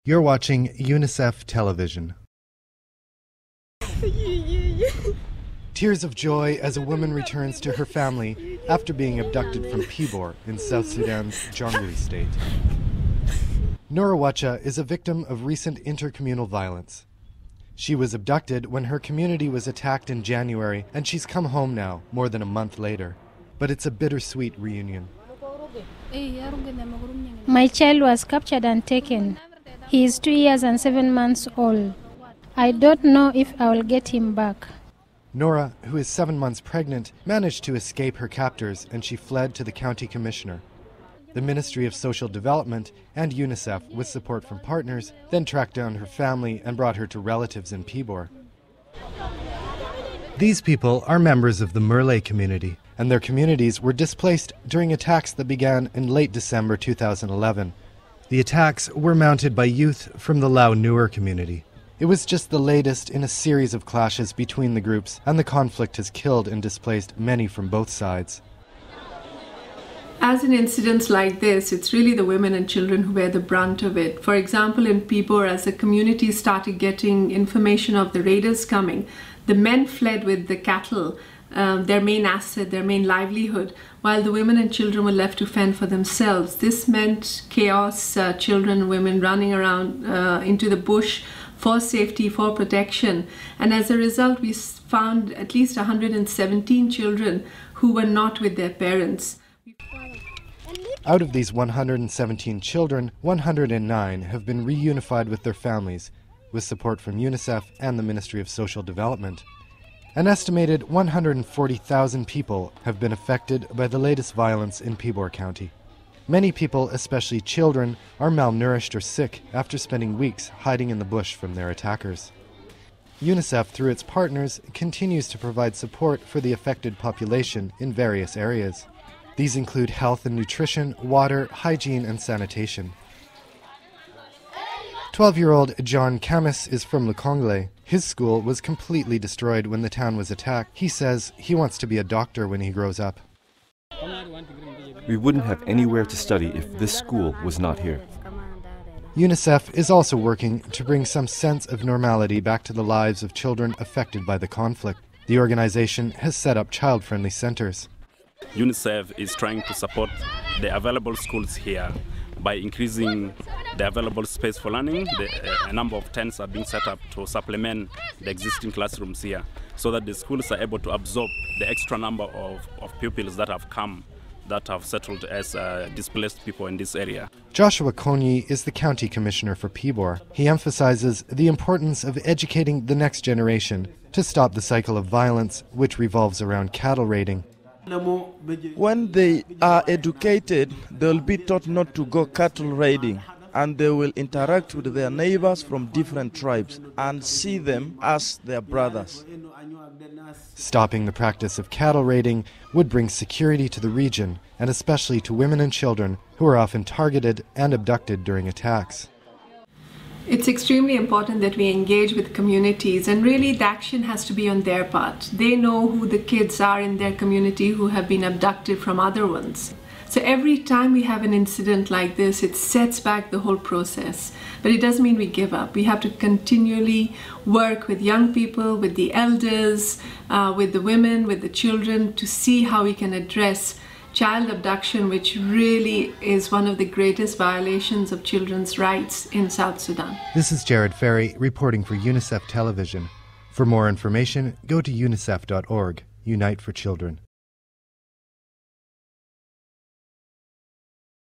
You're watching UNICEF television. Tears of joy as a woman returns to her family after being abducted from Pibor in South Sudan's Jonglei state. Nora Wacha is a victim of recent intercommunal violence. She was abducted when her community was attacked in January, and she's come home now, more than a month later. But it's a bittersweet reunion. My child was captured and taken. He is 2 years and 7 months old. I don't know if I will get him back. Nora, who is 7 months pregnant, managed to escape her captors, and she fled to the county commissioner. The Ministry of Social Development and UNICEF, with support from partners, then tracked down her family and brought her to relatives in Pibor. These people are members of the Murle community, and their communities were displaced during attacks that began in late December 2011. The attacks were mounted by youth from the Lao Nuer community. It was just the latest in a series of clashes between the groups, and the conflict has killed and displaced many from both sides. As in incidents like this, it's really the women and children who bear the brunt of it. For example, in Pibor, as the community started getting information of the raiders coming, the men fled with the cattle, their main asset, their main livelihood, while the women and children were left to fend for themselves. This meant chaos, children and women running around into the bush for safety, for protection. And as a result, we found at least 117 children who were not with their parents. Out of these 117 children, 109 have been reunified with their families, with support from UNICEF and the Ministry of Social Development. An estimated 140,000 people have been affected by the latest violence in Pibor County. Many people, especially children, are malnourished or sick after spending weeks hiding in the bush from their attackers. UNICEF, through its partners, continues to provide support for the affected population in various areas. These include health and nutrition, water, hygiene, and sanitation. 12-year-old John Khamis is from Jonglei. His school was completely destroyed when the town was attacked. He says he wants to be a doctor when he grows up. We wouldn't have anywhere to study if this school was not here. UNICEF is also working to bring some sense of normality back to the lives of children affected by the conflict. The organization has set up child-friendly centers. UNICEF is trying to support the available schools here by increasing the available space for learning. A number of tents are being set up to supplement the existing classrooms here so that the schools are able to absorb the extra number of pupils that have come, that have settled as displaced people in this area. Joshua Konyi is the county commissioner for Pibor. He emphasizes the importance of educating the next generation to stop the cycle of violence which revolves around cattle raiding. When they are educated, they'll be taught not to go cattle raiding, and they will interact with their neighbors from different tribes and see them as their brothers. Stopping the practice of cattle raiding would bring security to the region, and especially to women and children who are often targeted and abducted during attacks. It's extremely important that we engage with communities, and really the action has to be on their part. They know who the kids are in their community who have been abducted from other ones. So every time we have an incident like this, it sets back the whole process. But it doesn't mean we give up. We have to continually work with young people, with the elders, with the women, with the children, to see how we can address child abduction, which really is one of the greatest violations of children's rights in South Sudan. This is Jared Ferry reporting for UNICEF Television. For more information, go to unicef.org. Unite for Children.